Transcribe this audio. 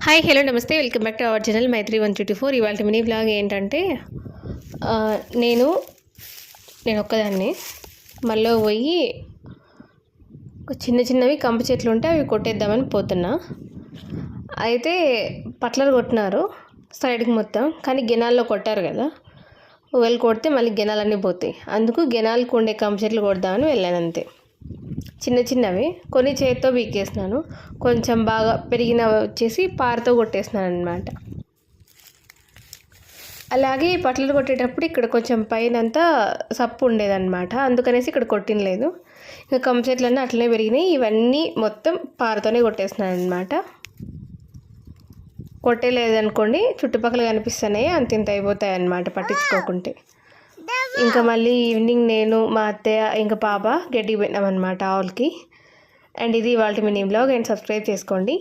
Hi hello నమస్తే welcome back to our channel Maitri 124. ఇవాళ mini vlog ఏంటంటే నేను ఒక్కదాన్ని మళ్ళీ పోయి చిన్నవి కంప చెట్లు ఉంటే అవి కొట్టేద్దామని పోతున్నా. అయితే పట్లర్ కొట్టినారు సైడ్కి మొత్తం, కానీ గెనాల్లో కొట్టారు కదా, ఒకవేళ కొడితే మళ్ళీ గెనాలన్నీ పోతాయి. అందుకు గెనాలకు ఉండే కంప చెట్లు కొడదామని వెళ్ళాను అంతే. చిన్నవి కొన్ని చేతితో బీకేసినాను, కొంచెం బాగా పెరిగినవి వచ్చేసి పారతో కొట్టేసినాను అనమాట. అలాగే పట్లలు కొట్టేటప్పుడు ఇక్కడ కొంచెం పైనంతా సప్పు ఉండేదన్నమాట, అందుకనేసి ఇక్కడ కొట్టినలేదు. ఇంకా కంప చెట్లన్నీ అట్లనే పెరిగినాయి. ఇవన్నీ మొత్తం పారతోనే కొట్టేసినాను అనమాట. కొట్టేలేదనుకోండి చుట్టుపక్కల కనిపిస్తున్నాయి, అంత అయిపోతాయి అన్నమాట పట్టించుకోకుంటే. ఇంకా మళ్ళీ ఈవినింగ్ నేను మా అత్తయ్య ఇంకా పాప గడ్డికి పెట్టినామన్నమాట ఆవులకి. అండ్ ఇది ఇవాళ మినీ వ్లాగ్. అండ్ సబ్స్క్రైబ్ చేసుకోండి.